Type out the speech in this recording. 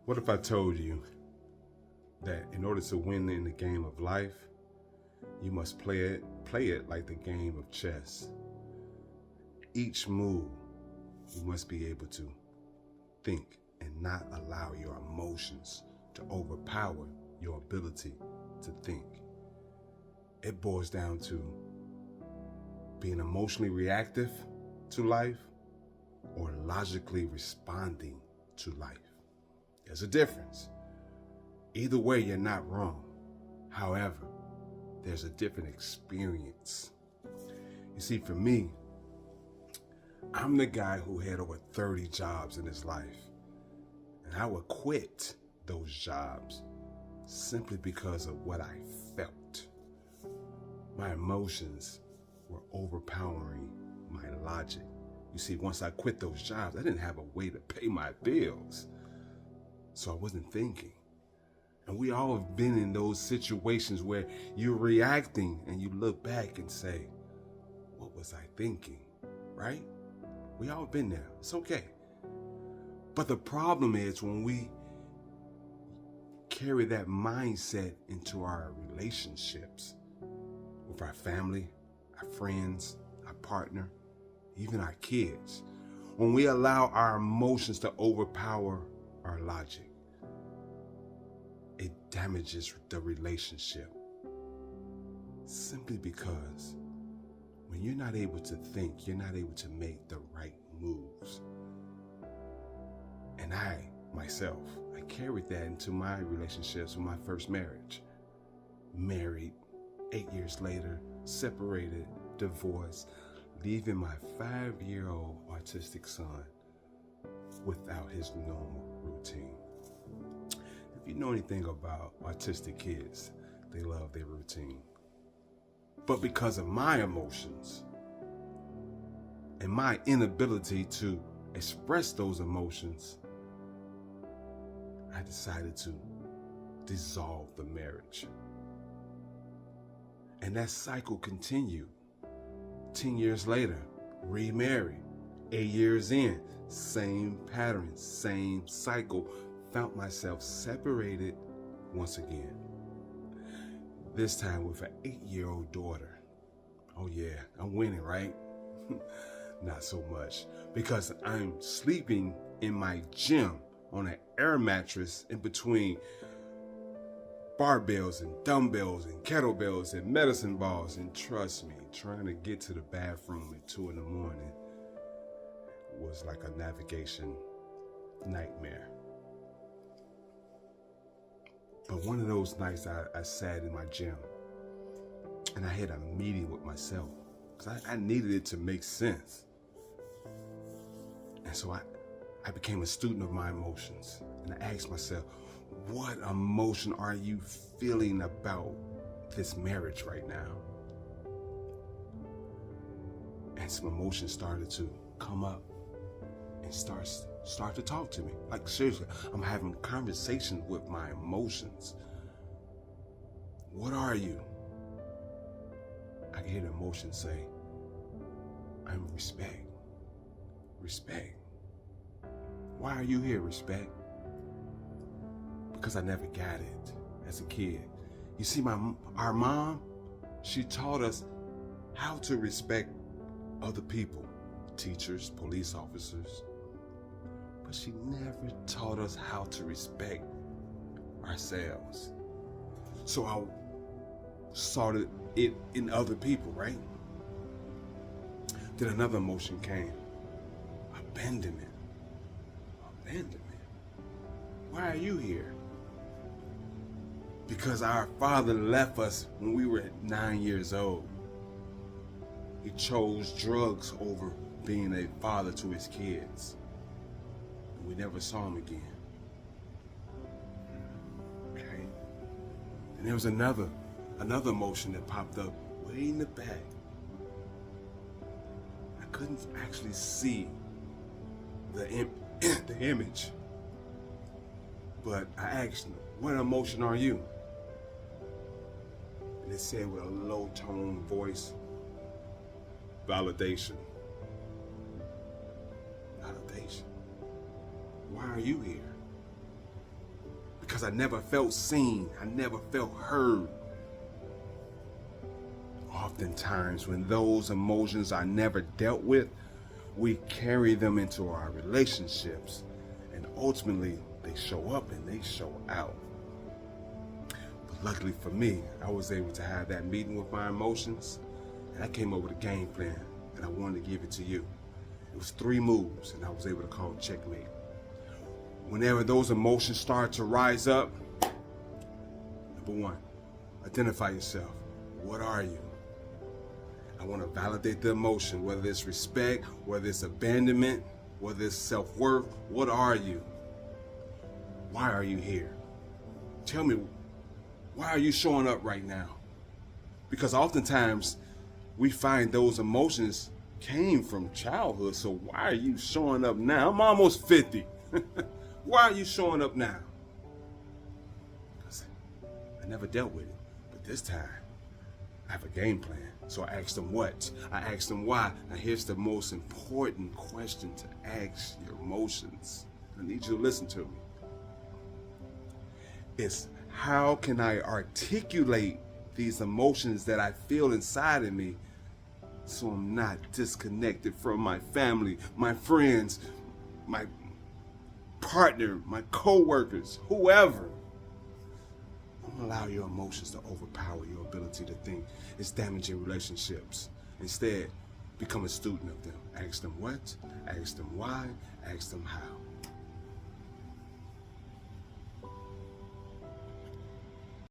What if I told you that in order to win in the game of life, you must play it like the game of chess. Each move, you must be able to think and not allow your emotions to overpower your ability to think. It boils down to being emotionally reactive to life or logically responding to life. There's a difference. Either way, you're not wrong. However, there's a different experience. You see, for me, I'm the guy who had over 30 jobs in his life. And I would quit those jobs simply because of what I felt. My emotions were overpowering my logic. You see, once I quit those jobs, I didn't have a way to pay my bills. So I wasn't thinking. And we all have been in those situations where you're reacting and you look back and say, what was I thinking? Right? We all been there. It's okay. But the problem is when we carry that mindset into our relationships with our family, our friends, our partner, even our kids. When we allow our emotions to overpower our logic, it damages the relationship. Simply because when you're not able to think, you're not able to make the right moves. And I, myself, I carried that into my relationships with my first marriage. Married, 8 years later, separated, divorced, leaving my 5-year-old autistic son without his normal routine. If you know anything about autistic kids, they love their routine. But because of my emotions and my inability to express those emotions, I decided to dissolve the marriage. And that cycle continued. 10 years later, remarried. 8 years in, same pattern, same cycle. Found myself separated once again. This time with an 8-year-old daughter. Oh yeah, I'm winning, right? Not so much, because I'm sleeping in my gym on an air mattress in between barbells and dumbbells and kettlebells and medicine balls. And trust me, trying to get to the bathroom at 2 in the morning was like a navigation nightmare. But one of those nights I sat in my gym and I had a meeting with myself because I needed it to make sense. And so I became a student of my emotions, and I asked myself, what emotion are you feeling about this marriage right now? And some emotions started to come up and start to talk to me. Like seriously, I'm having conversations with my emotions. What are you? I can hear the emotion say, I'm respect. Respect. Why are you here, respect? Because I never got it as a kid. You see, our mom, she taught us how to respect other people, teachers, police officers, but she never taught us how to respect ourselves. So I saw it in other people, right? Then another emotion came, abandonment. Abandonment. Why are you here? Because our father left us when we were 9 years old. He chose drugs over being a father to his kids. And we never saw him again. Okay? And there was another emotion that popped up way in the back. I couldn't actually see the image. But I asked him, what emotion are you? And it said with a low tone voice, validation. Validation. Why are you here? because I never felt seen. I never felt heard. Oftentimes, when those emotions are never dealt with, we carry them into our relationships, and ultimately they show up and they show out. But luckily for me, I was able to have that meeting with my emotions, and I came up with a game plan, and I wanted to give it to you. It was 3 moves, and I was able to call checkmate. Whenever those emotions start to rise up, number 1, identify yourself. What are you? I want to validate the emotion, whether it's respect, whether it's abandonment, whether it's self-worth. What are you? Why are you here? Tell me, why are you showing up right now? Because oftentimes we find those emotions came from childhood. So why are you showing up now? I'm almost 50. Why are you showing up now? Because I never dealt with it. But this time, I have a game plan. So I asked them what? I asked them why. Now here's the most important question to ask your emotions. I need you to listen to me. It's how can I articulate these emotions that I feel inside of me so I'm not disconnected from my family, my friends, my partner, my co-workers, whoever. Don't allow your emotions to overpower your ability to think. It's damaging relationships. Instead, become a student of them. Ask them what, ask them why, ask them how.